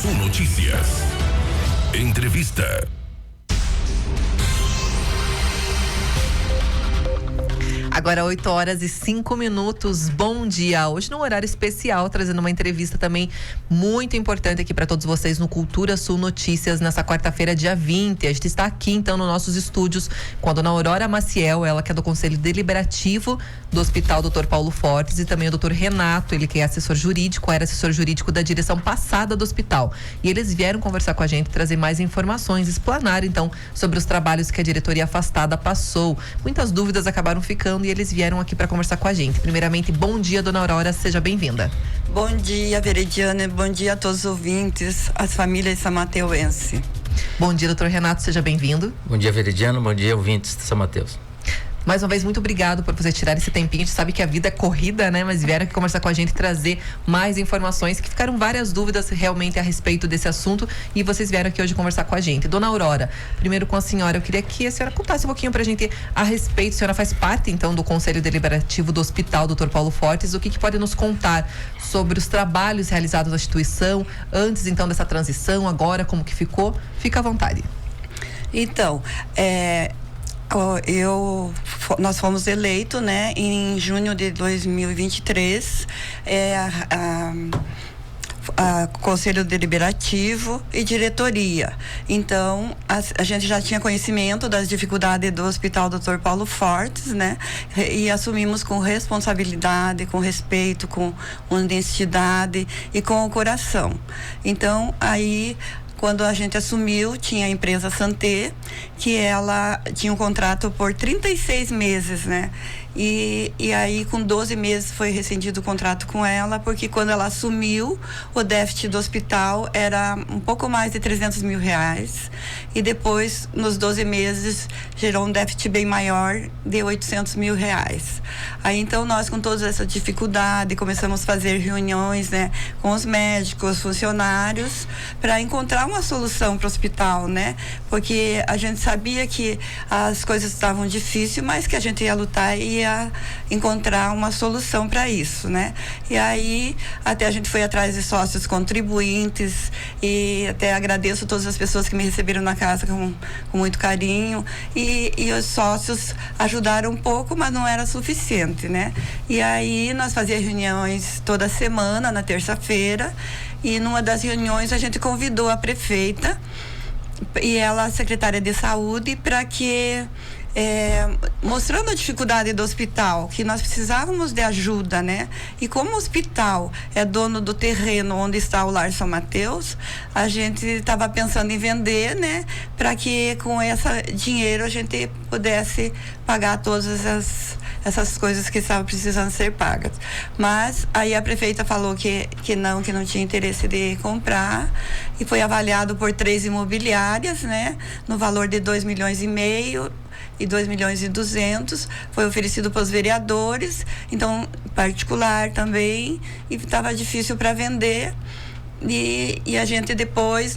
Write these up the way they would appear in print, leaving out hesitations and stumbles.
Sul Notícias. Entrevista. Agora 8h05. Bom dia. Hoje num horário especial, trazendo uma entrevista também muito importante aqui para todos vocês no Cultura Sul Notícias, nessa quarta-feira, dia 20. A gente está aqui então nos nossos estúdios com a dona Aurora Maciel, ela que é do Conselho Deliberativo do Hospital Dr. Paulo Fortes, e também o Dr. Renato, ele que é assessor jurídico, era assessor jurídico da direção passada do hospital. E eles vieram conversar com a gente, trazer mais informações, explanar então sobre os trabalhos que a diretoria afastada passou. Muitas dúvidas acabaram ficando e eles vieram aqui para conversar com a gente. Primeiramente, bom dia, dona Aurora, seja bem-vinda. Bom dia, Veridiana, bom dia a todos os ouvintes, as famílias samateuense. Bom dia, doutor Renato, seja bem-vindo. Bom dia, Veridiano, bom dia, ouvintes de São Mateus. Mais uma vez, muito obrigado por você tirar esse tempinho. A gente sabe que a vida é corrida, né? Mas vieram aqui conversar com a gente, trazer mais informações, que ficaram várias dúvidas realmente a respeito desse assunto, e vocês vieram aqui hoje conversar com a gente. Dona Aurora, primeiro com a senhora, eu queria que a senhora contasse um pouquinho pra gente a respeito. A senhora faz parte, então, do Conselho Deliberativo do Hospital Dr. Paulo Fortes. O que pode nos contar sobre os trabalhos realizados na instituição, antes, então, dessa transição, agora, como que ficou? Fica à vontade. Então, nós fomos eleitos, né, em junho de 2023, Conselho Deliberativo e diretoria. Então, a gente já tinha conhecimento das dificuldades do Hospital Dr. Paulo Fortes, né, e assumimos com responsabilidade, com respeito, com honestidade e com o coração. Então, aí, quando a gente assumiu, tinha a empresa Santé, que ela tinha um contrato por 36 meses, né? E aí, com 12 meses, foi rescindido o contrato com ela, porque quando ela assumiu, o déficit do hospital era um pouco mais de R$300 mil. E depois, nos 12 meses, gerou um déficit bem maior de R$800 mil. Aí, então, nós, com toda essa dificuldade, começamos a fazer reuniões, né, com os médicos, funcionários, para encontrar uma solução para o hospital, né? Porque a gente sabia que as coisas estavam difíceis, mas que a gente ia lutar e ia encontrar uma solução para isso, né? E aí, até a gente foi atrás de sócios contribuintes, e até agradeço todas as pessoas que me receberam na casa com muito carinho, e os sócios ajudaram um pouco, mas não era suficiente, né? E aí, nós fazíamos reuniões toda semana, na terça-feira, e numa das reuniões a gente convidou a prefeita e ela, a secretária de saúde, para que mostrando a dificuldade do hospital, que nós precisávamos de ajuda, né? E como o hospital é dono do terreno onde está o Lar São Mateus, a gente estava pensando em vender, né? Para que com esse dinheiro a gente pudesse pagar todas essas coisas que estavam precisando ser pagas. Mas aí a prefeita falou que não tinha interesse de comprar, e foi avaliado por 3 imobiliárias, né? No valor de 2,5 milhões e 2,2 milhões, foi oferecido para os vereadores, então particular também, e estava difícil para vender. E a gente depois,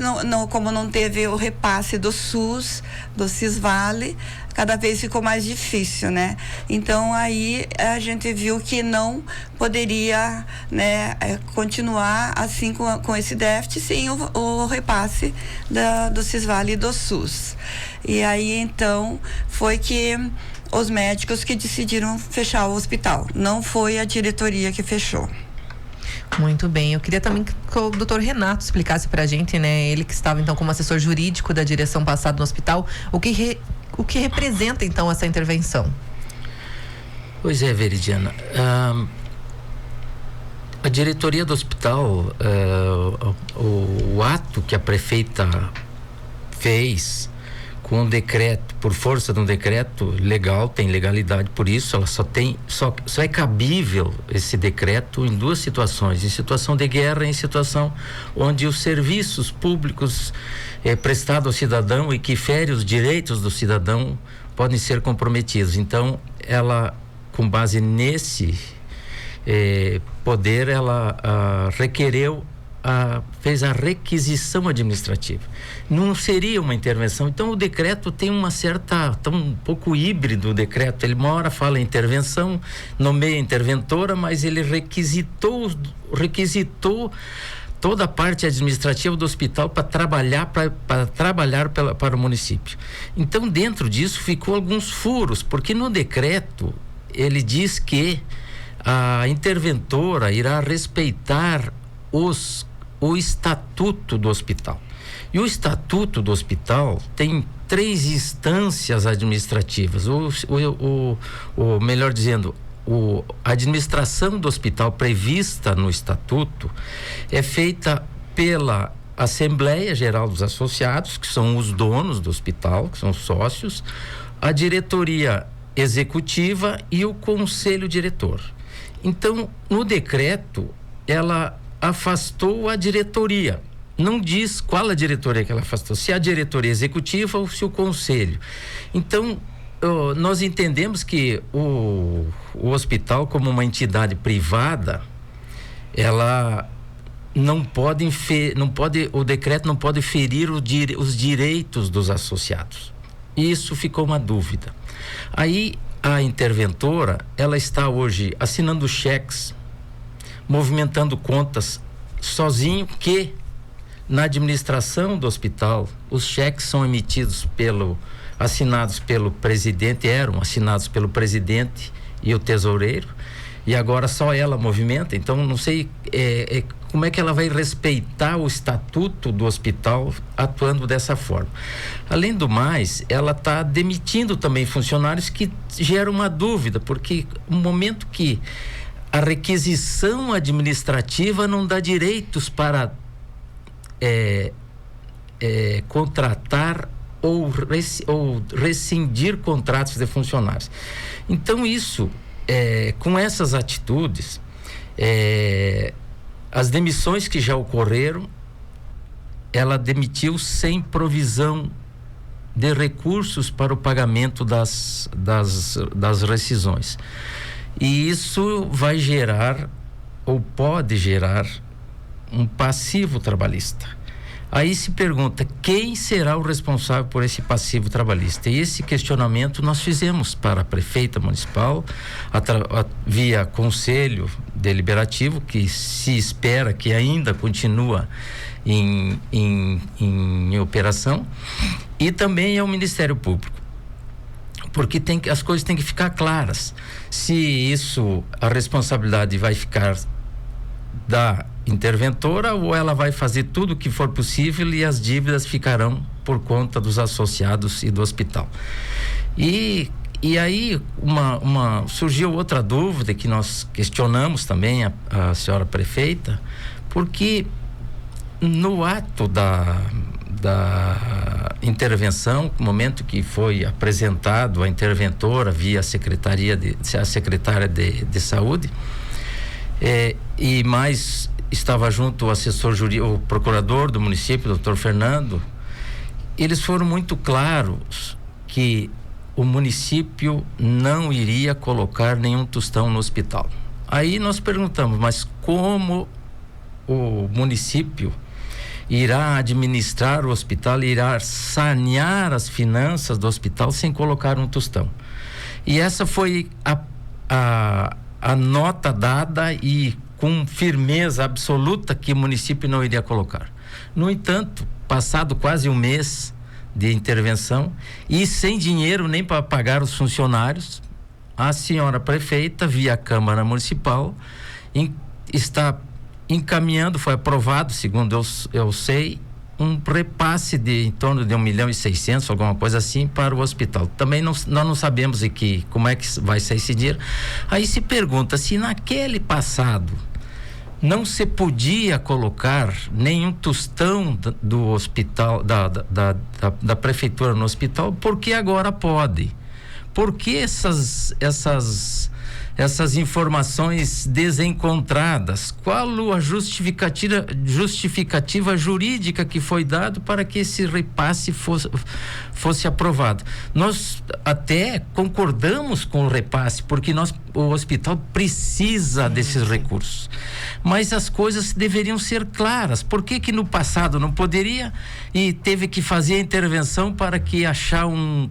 como não teve o repasse do SUS, do Cisvale, cada vez ficou mais difícil, né? Então aí a gente viu que não poderia, né, continuar assim com esse déficit sem o repasse do Cisvale e do SUS. E aí então foi que os médicos que decidiram fechar o hospital, não foi a diretoria que fechou. Muito bem, eu queria também que o doutor Renato explicasse pra gente, né, ele que estava então como assessor jurídico da direção passada no hospital, o que representa então essa intervenção. Pois é, Veridiana, a diretoria do hospital, o ato que a prefeita fez com um decreto, por força de um decreto legal, tem legalidade, por isso ela só é cabível esse decreto em 2 situações: em situação de guerra e em situação onde os serviços públicos prestados ao cidadão e que fere os direitos do cidadão podem ser comprometidos. Então, ela, com base nesse poder, ela requereu fez a requisição administrativa. Não seria uma intervenção. Então o decreto tem uma certa, um pouco híbrido o decreto. Ele uma hora fala em intervenção, nomeia interventora, mas ele requisitou toda a parte administrativa do hospital para trabalhar para o município. Então, dentro disso ficou alguns furos, porque no decreto ele diz que a interventora irá respeitar o estatuto do hospital. E o estatuto do hospital tem 3 instâncias administrativas, melhor dizendo, a administração do hospital prevista no estatuto é feita pela Assembleia Geral dos Associados, que são os donos do hospital, que são sócios, a diretoria executiva e o conselho diretor. Então, no decreto, ela afastou a diretoria. Não diz qual a diretoria que ela afastou, se é a diretoria executiva ou se o conselho. Então, nós entendemos que o hospital, como uma entidade privada, ela o decreto não pode ferir os direitos dos associados. Isso ficou uma dúvida. Aí a interventora, ela está hoje assinando cheques, movimentando contas sozinho, que na administração do hospital os cheques são assinados pelo presidente, eram assinados pelo presidente e o tesoureiro, e agora só ela movimenta. Então não sei como é que ela vai respeitar o estatuto do hospital atuando dessa forma. Além do mais, ela está demitindo também funcionários, que gera uma dúvida, porque no momento que a requisição administrativa não dá direitos para contratar ou rescindir contratos de funcionários. Então isso, com essas atitudes, as demissões que já ocorreram, ela demitiu sem provisão de recursos para o pagamento das rescisões. E isso vai gerar, ou pode gerar, um passivo trabalhista. Aí se pergunta, quem será o responsável por esse passivo trabalhista? E esse questionamento nós fizemos para a prefeita municipal, via conselho deliberativo, que se espera que ainda continua em operação, e também ao Ministério Público, porque as coisas têm que ficar claras. Se a responsabilidade vai ficar da interventora, ou ela vai fazer tudo o que for possível e as dívidas ficarão por conta dos associados e do hospital. E aí surgiu outra dúvida que nós questionamos também a senhora prefeita, porque no ato da intervenção, no momento que foi apresentado a interventora via a secretária de saúde, e mais estava junto o assessor jurídico, o procurador do município, doutor Fernando, eles foram muito claros que o município não iria colocar nenhum tostão no hospital. Aí nós perguntamos, mas como o município irá administrar o hospital, irá sanear as finanças do hospital sem colocar um tostão? E essa foi a nota dada, e com firmeza absoluta, que o município não iria colocar. No entanto, passado quase um mês de intervenção e sem dinheiro nem para pagar os funcionários, a senhora prefeita, via Câmara Municipal, está encaminhando, foi aprovado, segundo eu sei, um repasse de em torno de 1.600.000, alguma coisa assim, para o hospital. Também nós não sabemos como é que vai ser esse dinheiro. Aí se pergunta se naquele passado não se podia colocar nenhum tostão do hospital, da prefeitura no hospital, porque agora pode. Por que essas informações desencontradas? Qual a justificativa jurídica que foi dado para que esse repasse fosse aprovado? Nós até concordamos com o repasse, porque o hospital precisa desses recursos, mas as coisas deveriam ser claras. Por que no passado não poderia e teve que fazer a intervenção para que achar um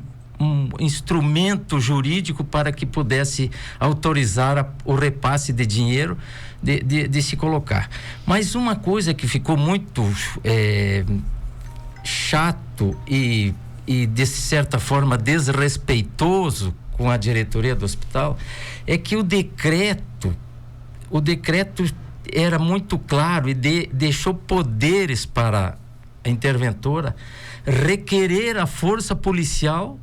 instrumento jurídico para que pudesse autorizar o repasse de dinheiro de se colocar. Mas uma coisa que ficou muito chato e de certa forma desrespeitoso com a diretoria do hospital é que o decreto era muito claro e deixou poderes para a interventora requerer a força policial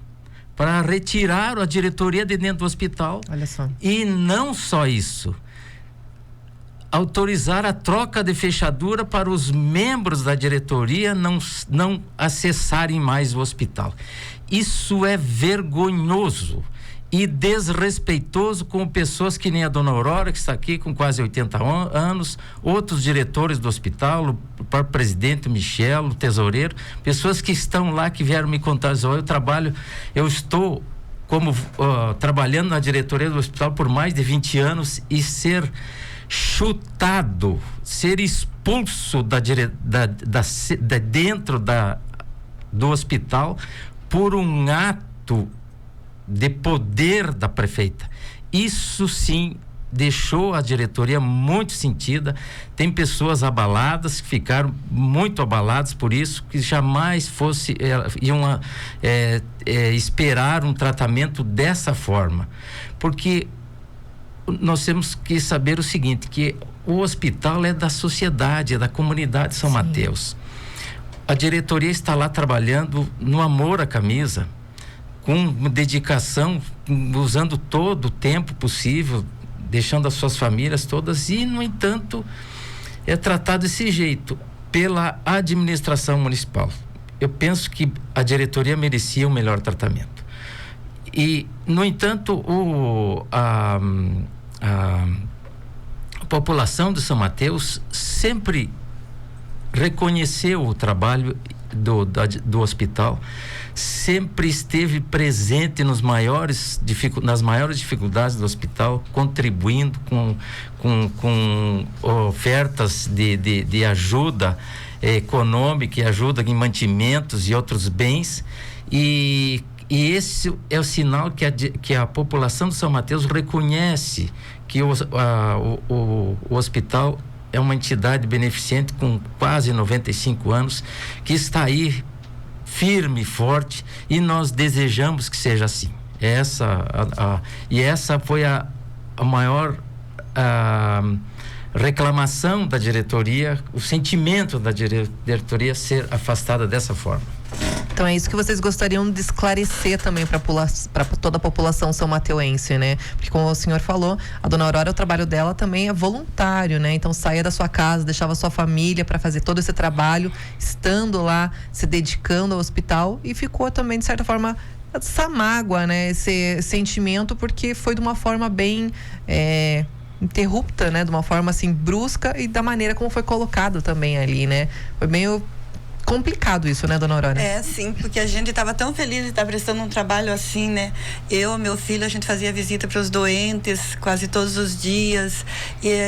para retirar a diretoria de dentro do hospital. Olha só. E não só isso, autorizar a troca de fechadura para os membros da diretoria não acessarem mais o hospital. Isso é vergonhoso e desrespeitoso com pessoas que nem a dona Aurora, que está aqui com quase 80 anos, outros diretores do hospital, o próprio presidente Michel, o tesoureiro, pessoas que estão lá, que vieram me contar, eu estou trabalhando na diretoria do hospital por mais de 20 anos e ser chutado, ser expulso dentro do hospital por um ato de poder da prefeita. Isso sim deixou a diretoria muito sentida. Tem pessoas abaladas que ficaram muito abaladas por isso, que jamais iam esperar um tratamento dessa forma, porque nós temos que saber o seguinte, que o hospital é da sociedade, é da comunidade de São Mateus. A diretoria está lá trabalhando no amor à camisa, com dedicação, usando todo o tempo possível, deixando as suas famílias todas, e no entanto é tratado desse jeito pela administração municipal. Eu penso que a diretoria merecia um melhor tratamento. E no entanto a população de São Mateus sempre reconheceu o trabalho do hospital, sempre esteve presente nas maiores dificuldades do hospital, contribuindo com ofertas de ajuda econômica e ajuda em mantimentos e outros bens, e esse é o sinal que a população de São Mateus reconhece que o hospital é uma entidade beneficente com quase 95 anos, que está aí firme e forte, e nós desejamos que seja assim. Essa foi a maior reclamação da diretoria, o sentimento da diretoria ser afastada dessa forma. Então é isso que vocês gostariam de esclarecer também para toda a população são-mateuense, né? Porque como o senhor falou, a dona Aurora, o trabalho dela também é voluntário, né? Então saía da sua casa, deixava a sua família para fazer todo esse trabalho, estando lá, se dedicando ao hospital, e ficou também, de certa forma, essa mágoa, né? Esse sentimento, porque foi de uma forma bem interrupta, né? De uma forma assim brusca, e da maneira como foi colocado também ali, né? Foi meio complicado isso, né, dona Aurora? Sim, porque a gente estava tão feliz de estar prestando um trabalho assim, né? Eu, meu filho, a gente fazia visita para os doentes quase todos os dias, e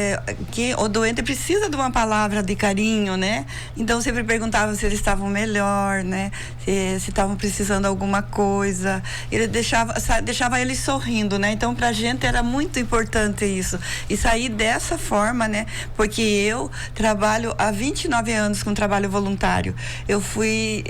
que o doente precisa de uma palavra de carinho, né? Então sempre perguntava se eles estavam melhor, né? Se estavam precisando de alguma coisa. Ele deixava eles sorrindo, né? Então pra gente era muito importante isso, e sair dessa forma, né? Porque eu trabalho há 29 anos com trabalho voluntário. Eu fui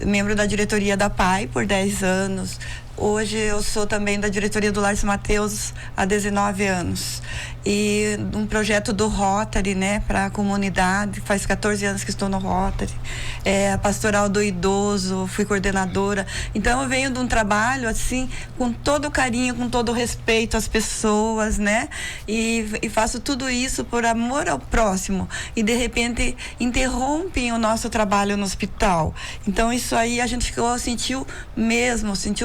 membro da diretoria da PAI por 10 anos. Hoje eu sou também da diretoria do Lar São Mateus há 19 anos. E um projeto do Rotary, né, para a comunidade, faz 14 anos que estou no Rotary. A pastoral do idoso, fui coordenadora. Então eu venho de um trabalho assim, com todo o carinho, com todo o respeito às pessoas, né? E faço tudo isso por amor ao próximo. E de repente interrompem o nosso trabalho no hospital. Então isso aí a gente sentiu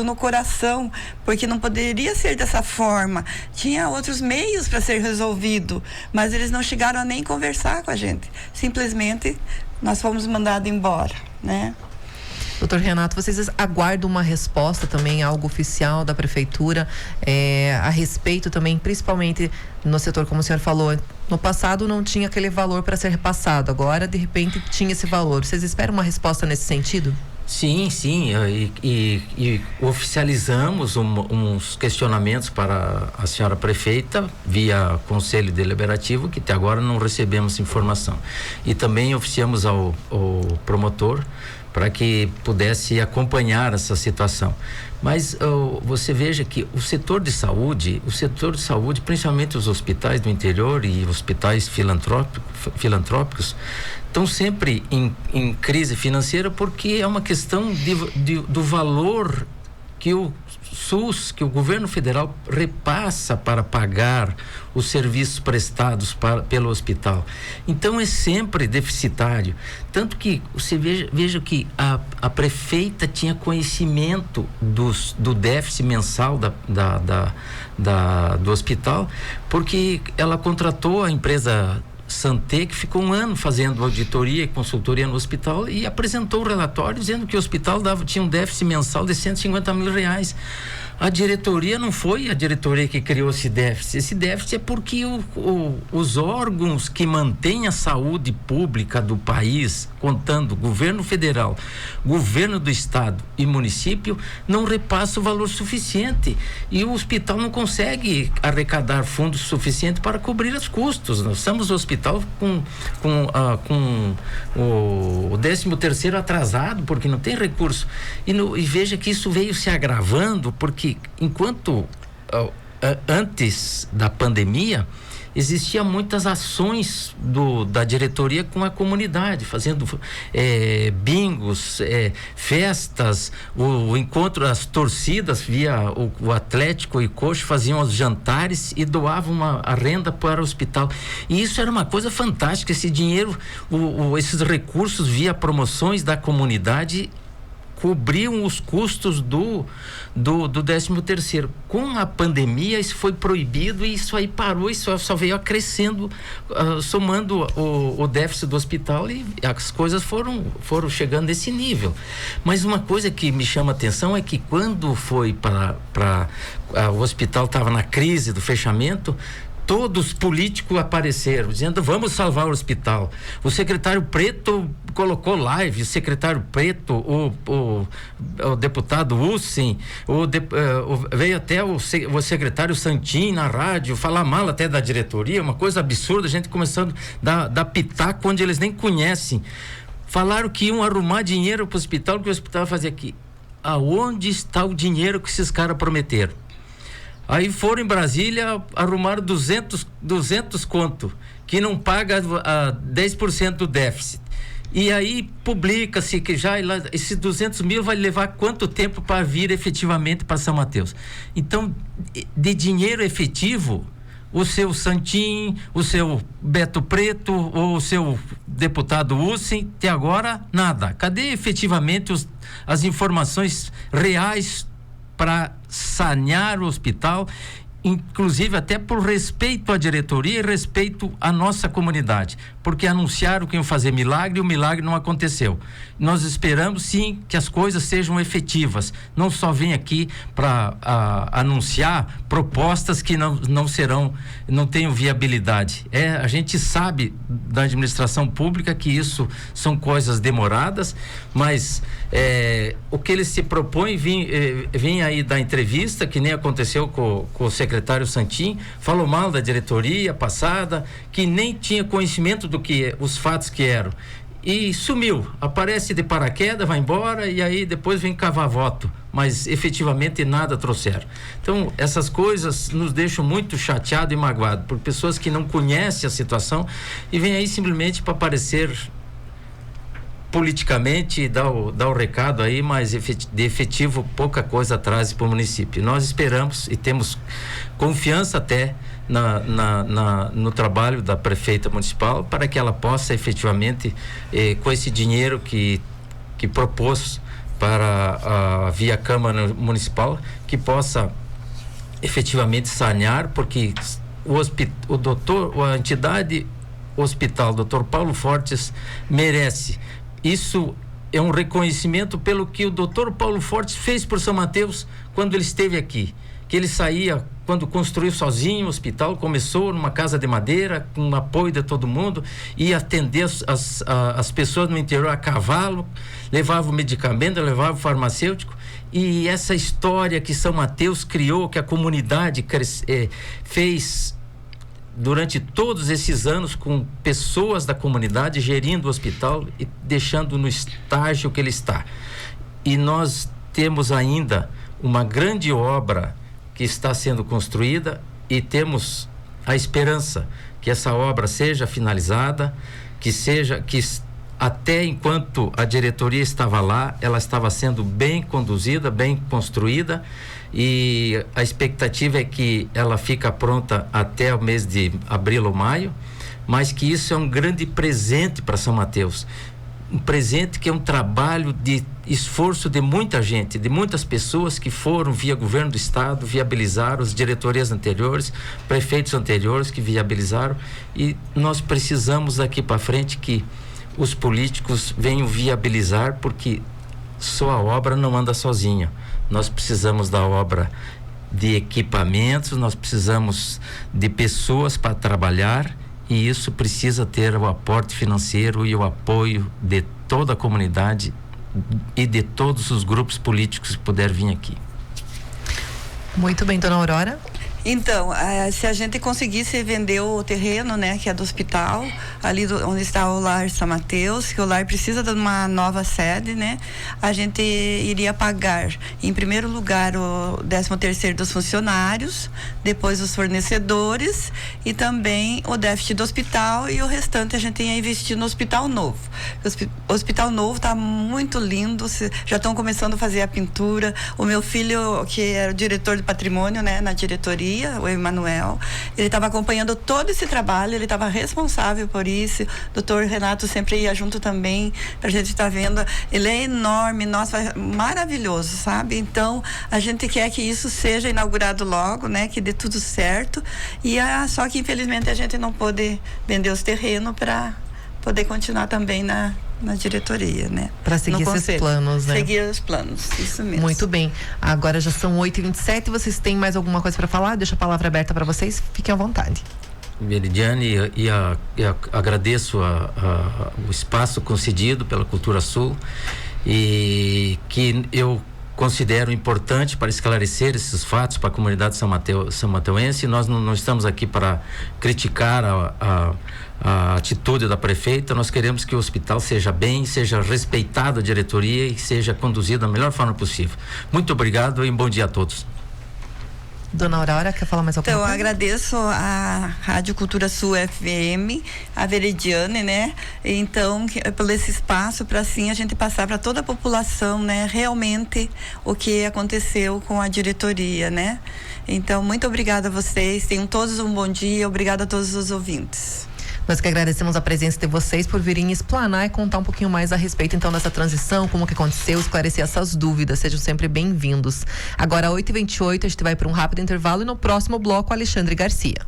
no coração, porque não poderia ser dessa forma. Tinha outros meios para ser resolvido, mas eles não chegaram a nem conversar com a gente. Simplesmente nós fomos mandados embora, né? Doutor Renato, vocês aguardam uma resposta também, algo oficial da prefeitura, a respeito também, principalmente no setor, como o senhor falou, no passado não tinha aquele valor para ser repassado, agora de repente tinha esse valor. Vocês esperam uma resposta nesse sentido? Sim, e oficializamos uns questionamentos para a senhora prefeita via Conselho Deliberativo, que até agora não recebemos informação. E também oficiamos ao promotor para que pudesse acompanhar essa situação. Mas você veja que o setor de saúde, principalmente os hospitais do interior e hospitais filantrópicos, estão sempre em crise financeira, porque é uma questão do valor que o SUS, que o governo federal repassa para pagar os serviços prestados pelo hospital. Então é sempre deficitário. Tanto que você veja que a prefeita tinha conhecimento do déficit mensal do hospital, porque ela contratou a empresa Santé, que ficou um ano fazendo auditoria e consultoria no hospital, e apresentou o relatório dizendo que o hospital tinha um déficit mensal de R$150 mil. A diretoria não foi a diretoria que criou esse déficit. Esse déficit é porque os órgãos que mantêm a saúde pública do país, contando governo federal, governo do estado e município, não repassam o valor suficiente, e o hospital não consegue arrecadar fundos suficientes para cobrir os custos. Nós estamos no hospital com o 13º atrasado, porque não tem recurso, e veja que isso veio se agravando, porque enquanto antes da pandemia existiam muitas ações da diretoria com a comunidade, fazendo bingos, festas, o encontro, as torcidas via o Atlético e Coxa faziam os jantares e doavam a renda para o hospital, e isso era uma coisa fantástica. Esse dinheiro, esses recursos via promoções da comunidade cobriam os custos do 13º. Com a pandemia isso foi proibido, e isso aí parou, e só veio acrescendo, somando o déficit do hospital, e as coisas foram chegando nesse nível. Mas uma coisa que me chama a atenção é que quando foi o hospital estava na crise do fechamento, todos os políticos apareceram dizendo: vamos salvar o hospital. O secretário Preto colocou live, o secretário Preto, o deputado Ussin, veio até o secretário Santin na rádio falar mal até da diretoria, uma coisa absurda, a gente começando a dar pitaco onde eles nem conhecem. Falaram que iam arrumar dinheiro para o hospital, que o hospital fazia aqui. Aonde está o dinheiro que esses caras prometeram? Aí foram em Brasília, arrumaram 200 conto, que não paga 10% do déficit. E aí publica-se que já esses 200 mil vai levar quanto tempo para vir efetivamente para São Mateus. Então, de dinheiro efetivo, o seu Santin, o seu Beto Preto, ou o seu deputado Ussin, até agora nada. Cadê efetivamente as informações reais para sanear o hospital, inclusive até por respeito à diretoria e respeito à nossa comunidade, porque anunciaram que iam fazer milagre e o milagre não aconteceu. Nós esperamos sim que as coisas sejam efetivas, não só vem aqui para anunciar propostas que não tenham viabilidade. A gente sabe da administração pública que isso são coisas demoradas, mas o que eles se propõem vem aí da entrevista, que nem aconteceu com o secretário Santin, falou mal da diretoria passada, que nem tinha conhecimento do que os fatos que eram, e sumiu, aparece de paraquedas, vai embora, e aí depois vem cavar voto, mas efetivamente nada trouxeram. Então essas coisas nos deixam muito chateado e magoado por pessoas que não conhecem a situação e vêm aí simplesmente para aparecer politicamente, dar o recado aí, mas de efetivo pouca coisa traz para o município. Nós esperamos e temos confiança até no trabalho da prefeita municipal, para que ela possa efetivamente, com esse dinheiro que propôs para via Câmara Municipal, que possa efetivamente sanear, porque a entidade hospital Dr. Paulo Fortes merece. Isso é um reconhecimento pelo que o Dr. Paulo Fortes fez por São Mateus quando ele esteve aqui, que ele saía, quando construiu sozinho o hospital, começou numa casa de madeira, com o apoio de todo mundo, ia atender as pessoas no interior a cavalo, levava o medicamento, levava o farmacêutico. E essa história que São Mateus criou, que a comunidade fez durante todos esses anos, com pessoas da comunidade gerindo o hospital e deixando no estágio que ele está. E nós temos ainda uma grande obra que está sendo construída e temos a esperança que essa obra seja finalizada, que até enquanto a diretoria estava lá, ela estava sendo bem conduzida, bem construída, e a expectativa é que ela fica pronta até o mês de abril ou maio, mas que isso é um grande presente para São Mateus. Um presente que é um trabalho de esforço de muita gente, de muitas pessoas que foram via governo do estado, viabilizaram, as diretorias anteriores, prefeitos anteriores que viabilizaram, e nós precisamos daqui para frente que os políticos venham viabilizar, porque só a obra não anda sozinha. Nós precisamos da obra de equipamentos, nós precisamos de pessoas para trabalhar, e isso precisa ter o aporte financeiro e o apoio de toda a comunidade e de todos os grupos políticos que puder vir aqui. Muito bem, dona Aurora. Então, se a gente conseguisse vender o terreno, né, que é do hospital, ali onde está o Lar São Mateus, que o lar precisa de uma nova sede, né, a gente iria pagar, em primeiro lugar, o 13º dos funcionários, depois os fornecedores e também o déficit do hospital, e o restante a gente ia investir no hospital novo. O hospital novo está muito lindo, já estão começando a fazer a pintura. O meu filho, que é o diretor de patrimônio, né, na diretoria, o Emanuel, ele estava acompanhando todo esse trabalho, ele estava responsável por isso. O doutor Renato sempre ia junto também, pra gente estar vendo. Ele é enorme, nossa, maravilhoso, sabe? Então, a gente quer que isso seja inaugurado logo, né? Que dê tudo certo. E só que, infelizmente, a gente não pôde vender os terrenos para poder continuar também na diretoria, né? Para seguir esses planos, né? Seguir os planos, isso mesmo. Muito bem. Agora já são 8h27. Vocês têm mais alguma coisa para falar? Deixa a palavra aberta para vocês. Fiquem à vontade. Meridiane, agradeço o espaço concedido pela Cultura Sul, e que eu considero importante para esclarecer esses fatos para a comunidade são mateuense. Nós não estamos aqui para criticar a atitude da prefeita. Nós queremos que o hospital seja respeitado a diretoria e seja conduzido da melhor forma possível. Muito obrigado e bom dia a todos. Dona Aurora, quer falar mais alguma coisa? Então, eu agradeço a Rádio Cultura Sul FM, a Veridiane, né? Então, pelo esse espaço, para assim a gente passar para toda a população, né? Realmente o que aconteceu com a diretoria, né? Então, muito obrigada a vocês, tenham todos um bom dia, obrigada a todos os ouvintes. Nós que agradecemos a presença de vocês por virem explanar e contar um pouquinho mais a respeito então dessa transição, como que aconteceu, esclarecer essas dúvidas. Sejam sempre bem-vindos. Agora 8h28, a gente vai para um rápido intervalo e no próximo bloco Alexandre Garcia.